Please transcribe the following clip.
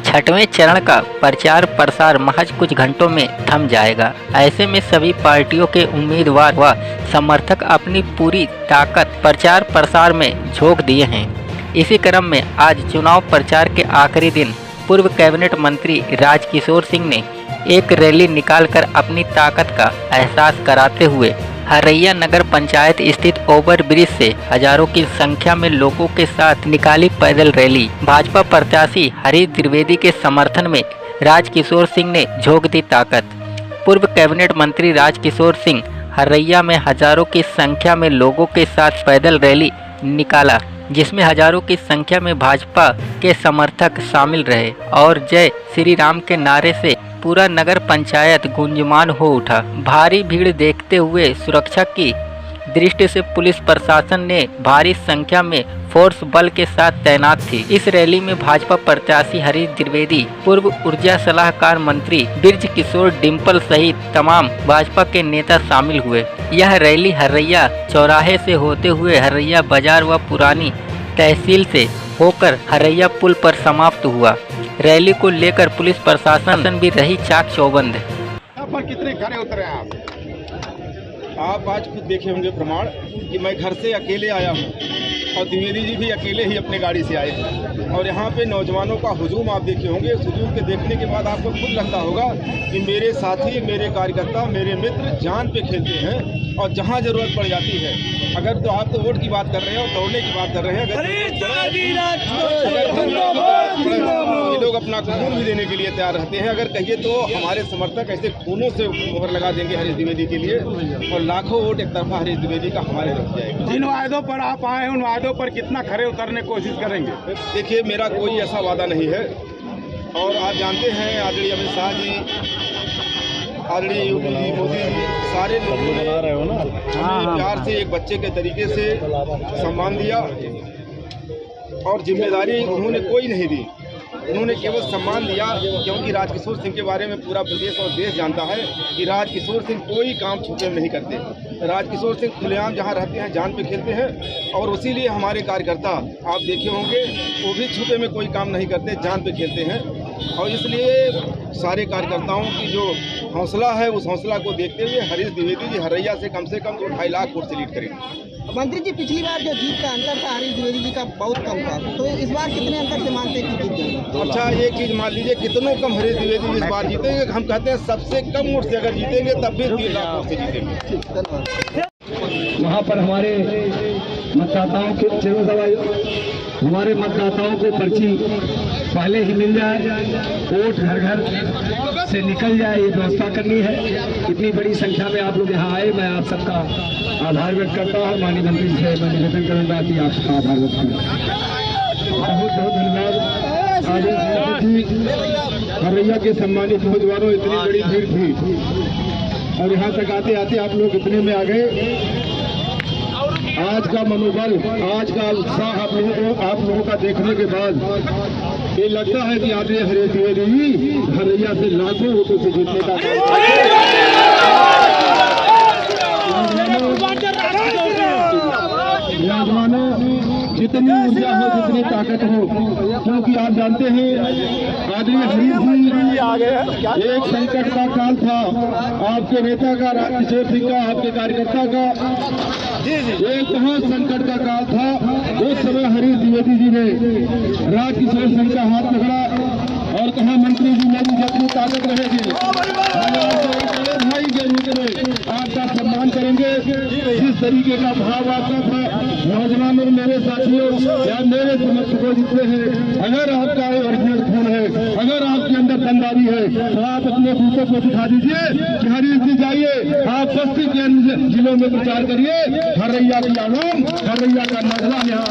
छठवें चरण का प्रचार प्रसार महज कुछ घंटों में थम जाएगा। ऐसे में सभी पार्टियों के उम्मीदवार व समर्थक अपनी पूरी ताकत प्रचार प्रसार में झोंक दिए हैं। इसी क्रम में आज चुनाव प्रचार के आखिरी दिन पूर्व कैबिनेट मंत्री राजकिशोर सिंह ने एक रैली निकालकर अपनी ताकत का एहसास कराते हुए हरैया नगर पंचायत स्थित ओवर ब्रिज से हजारों की संख्या में लोगों के साथ निकाली पैदल रैली। भाजपा प्रत्याशी हरीश द्विवेदी के समर्थन में राजकिशोर सिंह ने झोंक दी ताकत। पूर्व कैबिनेट मंत्री राजकिशोर सिंह हरैया में हजारों की संख्या में लोगों के साथ पैदल रैली निकाला, जिसमें हजारों की संख्या में भाजपा के समर्थक शामिल रहे और जय श्री राम के नारे से पूरा नगर पंचायत गुंजमान हो उठा। भारी भीड़ देखते हुए सुरक्षा की दृष्टि से पुलिस प्रशासन ने भारी संख्या में फोर्स बल के साथ तैनात थी। इस रैली में भाजपा प्रत्याशी हरीश द्विवेदी, पूर्व ऊर्जा सलाहकार मंत्री ब्रिज किशोर डिम्पल सहित तमाम भाजपा के नेता शामिल हुए। यह रैली हरैया चौराहे से होते हुए हरैया बाजार व पुरानी तहसील से होकर हरैया पुल पर समाप्त हुआ। रैली को लेकर पुलिस प्रशासन भी रही चाक चौबंद। पर कितने घरे उतरे आप आज खुद देखे होंगे प्रमाण कि मैं घर से अकेले आया हूं और द्विवेदी जी भी अकेले ही अपने गाड़ी से आए हैं और यहाँ पे नौजवानों का हुजूम आप देखे होंगे। उस हुजूम के देखने के बाद आपको खुद लगता होगा कि मेरे साथी, मेरे कार्यकर्ता, मेरे मित्र जान पे खेलते हैं और जहाँ जरूरत पड़ जाती है। अगर तो आप तो वोट की बात कर रहे हैं और दौड़ने की बात कर रहे हैं, ये लोग अपना खून भी देने के लिए तैयार रहते हैं। अगर कहिए तो हमारे समर्थक ऐसे खूनों से मोहर लगा देंगे हरीश द्विवेदी के लिए और लाखों वोट एक तरफा हरीश द्विवेदी का हमारे तरफ जाएगा। जिन वायदों पर आप आए हैं उन वायदों पर कितना खरे उतरने की कोशिश करेंगे? देखिए, मेरा कोई ऐसा वादा नहीं है और आप जानते हैं आदरणीय अमित शाह जी, आदरणीय योगी जी, मोदी जी, सारे लोगों ने प्यार से एक बच्चे के तरीके से सम्मान दिया और जिम्मेदारी उन्होंने कोई नहीं दी। उन्होंने केवल सम्मान दिया क्योंकि राजकिशोर सिंह के बारे में पूरा प्रदेश और देश जानता है कि राजकिशोर सिंह कोई काम छुपे में नहीं करते। राजकिशोर सिंह खुलेआम जहाँ रहते हैं जान पे खेलते हैं और उसीलिए हमारे कार्यकर्ता आप देखे होंगे वो भी छुपे में कोई काम नहीं करते, जान पे खेलते हैं। और इसलिए सारे कार्यकर्ताओं की जो हौसला है उस हौसला को देखते हुए हरीश द्विवेदी जी हरैया से कम 2.5 लाख वोट से लीड करेंगे। मंत्री जी, पिछली बार जो जीत का अंतर था हरीश द्विवेदी जी का बहुत कम था, तो इस बार कितने अंतर से मानते हैं कि जीत जाएंगे? अच्छा, एक चीज़ मान लीजिए, कितनों कम हरीश द्विवेदी जी इस बार जीतेंगे। हम कहते हैं सबसे कम वोट से अगर जीतेंगे तब भी 3 लाख वोट से जीतेंगे। वहाँ पर हमारे मतदाताओं के हमारे मतदाताओं को पर्ची पहले ही मिल जाए, वोट घर घर से निकल जाए, ये व्यवस्था करनी है। इतनी बड़ी संख्या में आप लोग यहाँ आए, मैं आप सबका आभार व्यक्त करता हूँ। माननीय मंत्री से मैं निवेदन करूँगा कि आपका आभार व्यक्त करूँ। बहुत बहुत धन्यवाद। हरैया के सम्मानित उम्मीदवारों, इतनी बड़ी भीड़ थी और यहाँ तक आते आते आप लोग इतने में आ गए। आज का मनोबल, आज का उत्साह आप लोगों का देखने के बाद ये लगता है कि आदरणीय हरीश द्विवेदी जी हरैया से लाखों वोटों से जीतने का नौजवानों, जितनी ऊर्जा हो, जितनी ताकत हो, क्योंकि आप जानते हैं आदरणीय हरीश जी एक संकट का काल था आपके नेता का, राजकिशोर सिंह का, आपके कार्यकर्ता का एक बहुत संकट का काल था। उस समय हरीश द्विवेदी जी ने राजकिशोर सिंह का हाथ पकड़ा और कहा, मंत्री जी मेरी जितनी ताकत रहेगी भाई के रूप में आपका सम्मान करेंगे। जिस तरीके का भाव आपका था, नौजवानों, मेरे साथियों या मेरे समर्थकों जितने हैं, अगर आपका ओरिजिनल खून है, अगर आपके अंदर दमदारी है, तो आप अपने बूथों को दिखा दीजिए कि हरीश जी जाइए, आप 35 के जिलों में प्रचार करिए। हरैया की आवाम, हरैया का नौजवान यहाँ